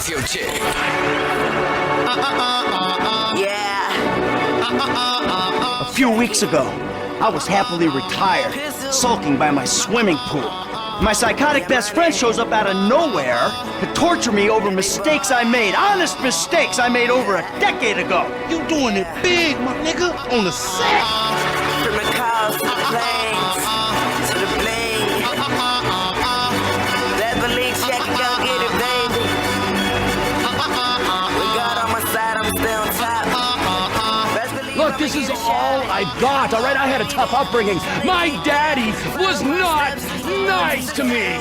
off your chick. Yeah. A few weeks ago, I was happily retired, sulking by my swimming pool. My psychotic best friend shows up out of nowhere to torture me over mistakes I made, honest mistakes I made over a decade ago. You doing it big, my nigga, on the set. From the cars to the planes, to the bling. Beverly, check it, go get it, baby. With God on my side, I'm still on top. Look, this is all I got, all right? I had a tough upbringing. My daddy was not nice to me.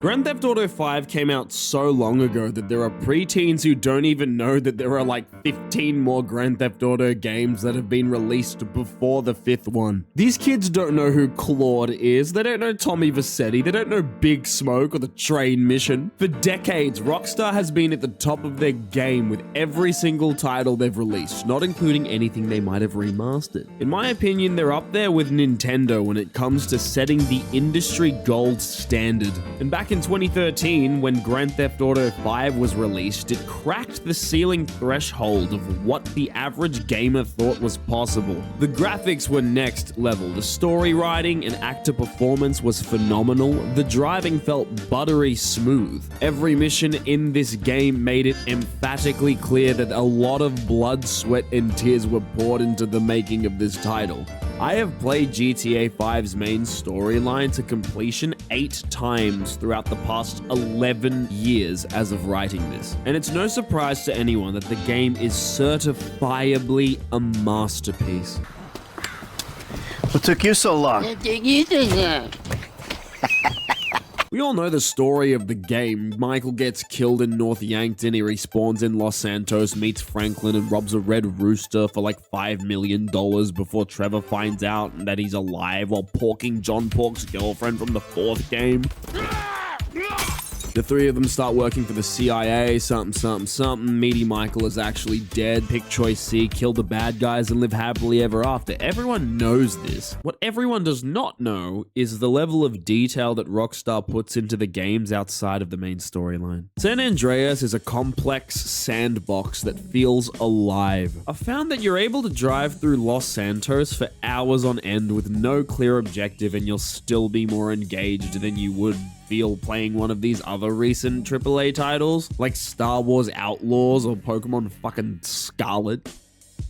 Grand Theft Auto 5 came out so long ago that there are preteens who don't even know that there are like 15 more Grand Theft Auto games that have been released before the 5th one. These kids don't know who Claude is, they don't know Tommy Vercetti, they don't know Big Smoke or the train mission. For decades, Rockstar has been at the top of their game with every single title they've released, not including anything they might have remastered. In my opinion, they're up there with Nintendo when it comes to setting the industry gold standard. And back in 2013, when Grand Theft Auto 5 was released, it cracked the ceiling threshold of what the average gamer thought was possible. The graphics were next level, the story writing and actor performance was phenomenal, the driving felt buttery smooth. Every mission in this game made it emphatically clear that a lot of blood, sweat, and tears were poured into the making of this title. I have played GTA 5's main storyline to completion 8 times throughout the past 11 years as of writing this. And it's no surprise to anyone that the game is certifiably a masterpiece. What took you so long? We all know the story of the game. Michael gets killed in North Yankton, he respawns in Los Santos, meets Franklin and robs a Red Rooster for like $5 million before Trevor finds out that he's alive while porking John Pork's girlfriend from the 4th game. The three of them start working for the CIA, something. Meaty Michael is actually dead. Pick choice C, kill the bad guys and live happily ever after. Everyone knows this. What everyone does not know is the level of detail that Rockstar puts into the games outside of the main storyline. San Andreas is a complex sandbox that feels alive. I've found that you're able to drive through Los Santos for hours on end with no clear objective and you'll still be more engaged than you would feel playing one of these other recent AAA titles, like Star Wars Outlaws or Pokemon fucking Scarlet.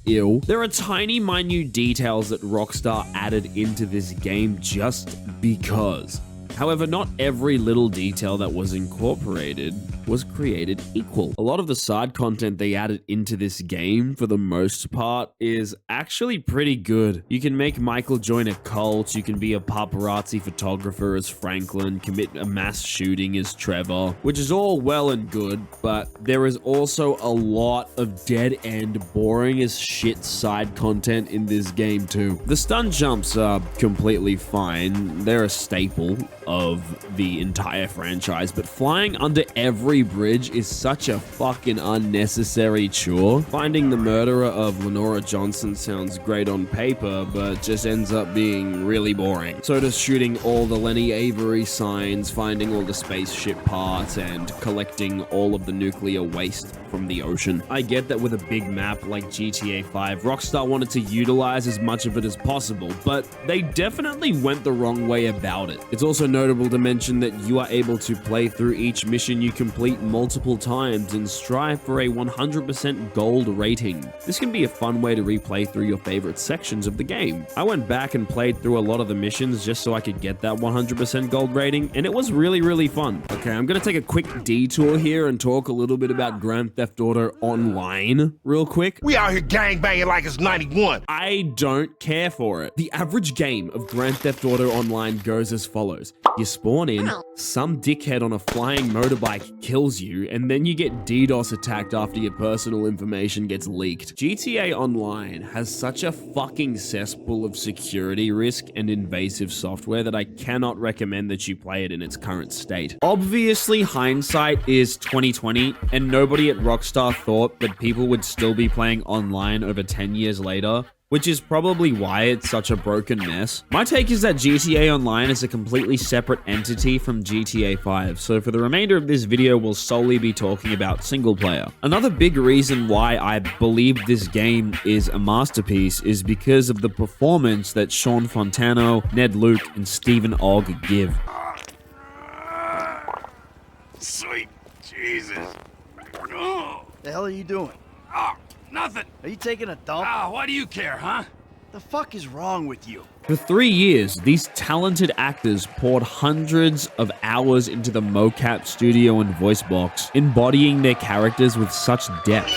Ew. There are tiny, minute details that Rockstar added into this game just because. However, not every little detail that was incorporated was created equal. A lot of the side content they added into this game, for the most part, is actually pretty good. You can make Michael join a cult, you can be a paparazzi photographer as Franklin, commit a mass shooting as Trevor, which is all well and good, but there is also a lot of dead-end, boring as shit side content in this game too. The stun jumps are completely fine, they're a staple of the entire franchise, but flying under every bridge is such a fucking unnecessary chore. Finding the murderer of Lenora Johnson sounds great on paper, but just ends up being really boring. So does shooting all the Lenny Avery signs, finding all the spaceship parts, and collecting all of the nuclear waste from the ocean. I get that with a big map like GTA 5, Rockstar wanted to utilize as much of it as possible, but they definitely went the wrong way about it. It's also notable to mention that you are able to play through each mission you complete complete multiple times and strive for a 100% gold rating. This can be a fun way to replay through your favorite sections of the game. I went back and played through a lot of the missions just so I could get that 100% gold rating, and it was really fun. Okay, I'm gonna take a quick detour here and talk a little bit about Grand Theft Auto Online real quick. We out here gangbanging like it's 91. I don't care for it. The average game of Grand Theft Auto Online goes as follows. You spawn in, some dickhead on a flying motorbike kills you, and then you get DDoS attacked after your personal information gets leaked. GTA Online has such a fucking cesspool of security risk and invasive software that I cannot recommend that you play it in its current state. Obviously, hindsight is 2020, and nobody at Rockstar thought that people would still be playing online over 10 years later, which is probably why it's such a broken mess. My take is that GTA Online is a completely separate entity from GTA 5, so for the remainder of this video, we'll solely be talking about single player. Another big reason why I believe this game is a masterpiece is because of the performance that Sean Fontano, Ned Luke, and Stephen Ogg give. Sweet Jesus. The hell are you doing? Oh, nothing. Are you taking a dump? Why do you care, huh? The fuck is wrong with you? For 3 years, these talented actors poured hundreds of hours into the mocap studio and voice box, embodying their characters with such depth.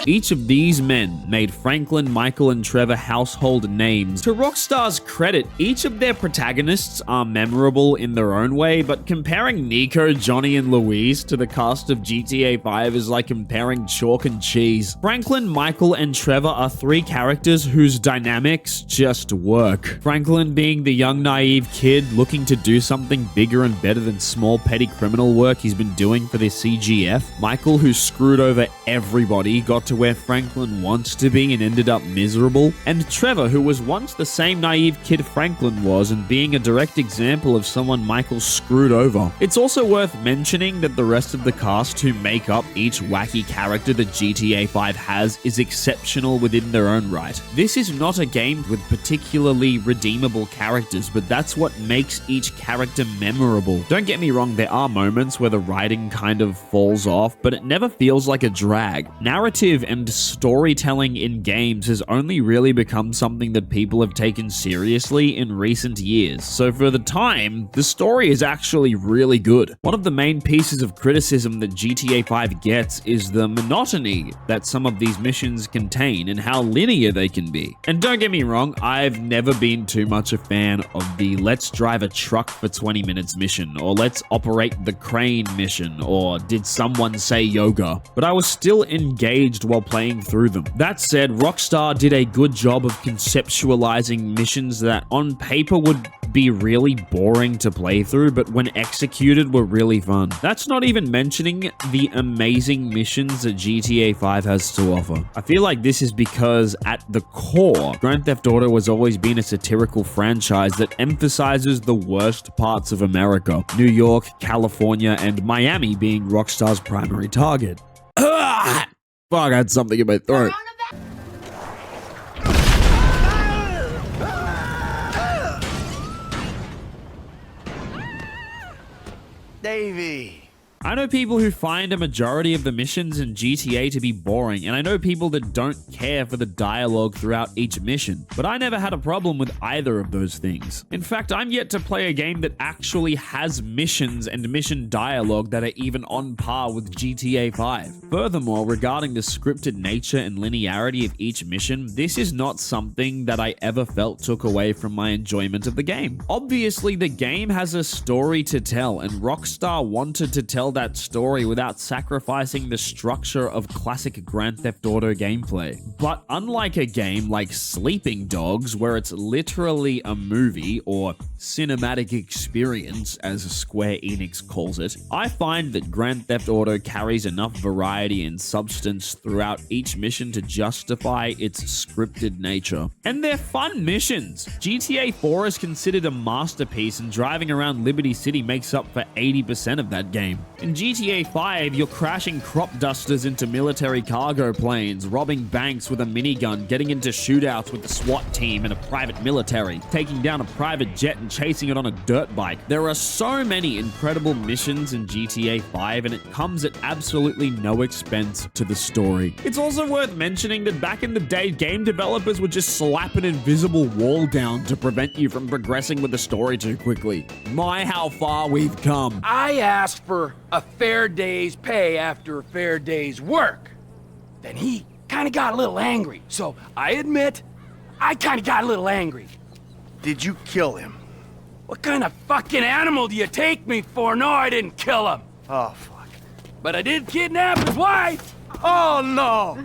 Each of these men made Franklin, Michael, and Trevor household names. To Rockstar's credit, each of their protagonists are memorable in their own way, but comparing Nico, Johnny, and Louise to the cast of GTA 5 is like comparing chalk and cheese. Franklin, Michael, and Trevor are three characters whose dynamics just work. Franklin being the young, naive kid looking to do something bigger and better than small, petty criminal work he's been doing for the CGF. Michael, who screwed over everybody, got to where Franklin wants to be and ended up miserable. And Trevor, who was once the same naive kid Franklin was and being a direct example of someone Michael screwed over. It's also worth mentioning that the rest of the cast who make up each wacky character that GTA 5 has is exceptional within their own right. This is not a game with particularly redeemable characters, but that's what makes each character memorable. Don't get me wrong, there are moments where the writing kind of falls off, but it never feels like a drag. Narrative and storytelling in games has only really become something that people have taken seriously in recent years. So for the time, the story is actually really good. One of the main pieces of criticism that GTA 5 gets is the monotony that some of these missions contain and how linear they can be. And don't get me wrong, I've never been too much a fan of the let's drive a truck for 20 minutes mission, or let's operate the crane mission, or did someone say yoga? But I was still engaged while playing through them. That said, Rockstar did a good job of conceptualizing missions that on paper would be really boring to play through, but when executed were really fun. That's not even mentioning the amazing missions that GTA 5 has to offer. I feel like this is because at the core, Grand Theft Auto has always been a satirical franchise that emphasizes the worst parts of America, New York, California, and Miami being Rockstar's primary target. Fuck, I had something in my throat. Davey. I know people who find a majority of the missions in GTA to be boring, and I know people that don't care for the dialogue throughout each mission, but I never had a problem with either of those things. In fact, I'm yet to play a game that actually has missions and mission dialogue that are even on par with GTA 5. Furthermore, regarding the scripted nature and linearity of each mission, this is not something that I ever felt took away from my enjoyment of the game. Obviously, the game has a story to tell, and Rockstar wanted to tell that story without sacrificing the structure of classic Grand Theft Auto gameplay. But unlike a game like Sleeping Dogs, where it's literally a movie or cinematic experience, as Square Enix calls it, I find that Grand Theft Auto carries enough variety and substance throughout each mission to justify its scripted nature. And they're fun missions. GTA 4 is considered a masterpiece, and driving around Liberty City makes up for 80% of that game. In GTA 5, you're crashing crop dusters into military cargo planes, robbing banks with a minigun, getting into shootouts with the SWAT team and a private military, taking down a private jet and and chasing it on a dirt bike. There are so many incredible missions in GTA 5, and it comes at absolutely no expense to the story. It's also worth mentioning that back in the day, game developers would just slap an invisible wall down to prevent you from progressing with the story too quickly. My, how far we've come. I asked for a fair day's pay after a fair day's work. Then he kind of got a little angry. So I admit, I kind of got a little angry. Did you kill him? What kind of fucking animal do you take me for? No, I didn't kill him. Oh, fuck. But I did kidnap his wife. Oh no!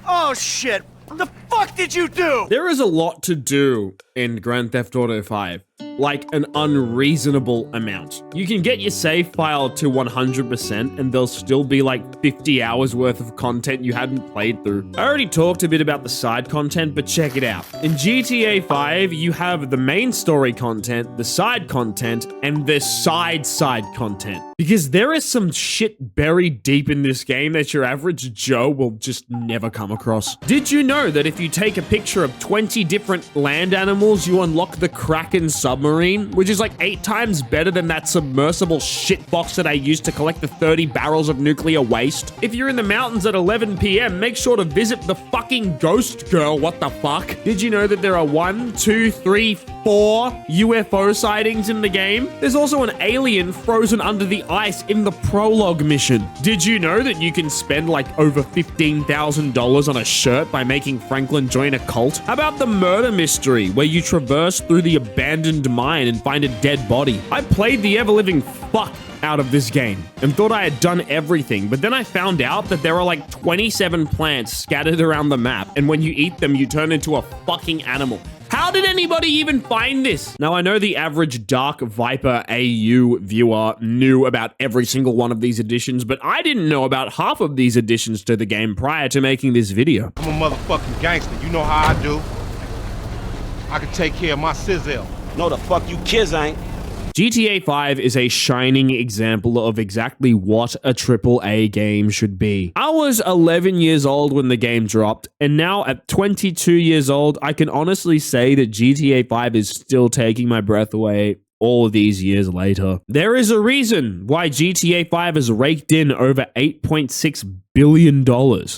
Oh shit! What the fuck did you do? There is a lot to do in Grand Theft Auto 5. Like an unreasonable amount. You can get your save file to 100% and there'll still be like 50 hours worth of content you hadn't played through. I already talked a bit about the side content, but check it out. In GTA 5, you have the main story content, the side content, and the side content. Because there is some shit buried deep in this game that your average Joe will just never come across. Did you know that if you take a picture of 20 different land animals, you unlock the Kraken submarine, which is like 8 times better than that submersible shitbox that I used to collect the 30 barrels of nuclear waste? If you're in the mountains at 11 p.m., make sure to visit the fucking Ghost Girl, what the fuck? Did you know that there are 1, 2, 3, 4 UFO sightings in the game? There's also an alien frozen under the ice in the prologue mission. Did you know that you can spend like over $15,000 on a shirt by making Franklin join a cult? How about the murder mystery where you traverse through the abandoned mine and find a dead body? I played the ever-living fuck out of this game and thought I had done everything, but then I found out that there are like 27 plants scattered around the map, and when you eat them, you turn into a fucking animal. How did anybody even find this? Now, I know the average Dark Viper AU viewer knew about every single one of these additions, but I didn't know about half of these additions to the game prior to making this video. I'm a motherfucking gangster. You know how I do. I can take care of my sizzle. No, the fuck you kids ain't. GTA 5 is a shining example of exactly what a AAA game should be. I was 11 years old when the game dropped, and now at 22 years old, I can honestly say that GTA 5 is still taking my breath away all these years later. There is a reason why GTA 5 has raked in over $8.6 billion.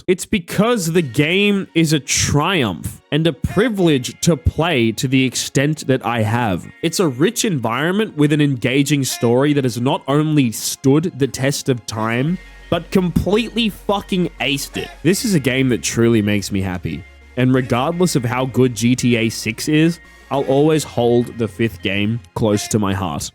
It's because the game is a triumph and a privilege to play to the extent that I have. It's a rich environment with an engaging story that has not only stood the test of time, but completely fucking aced it. This is a game that truly makes me happy. And regardless of how good GTA 6 is, I'll always hold the 5th game close to my heart.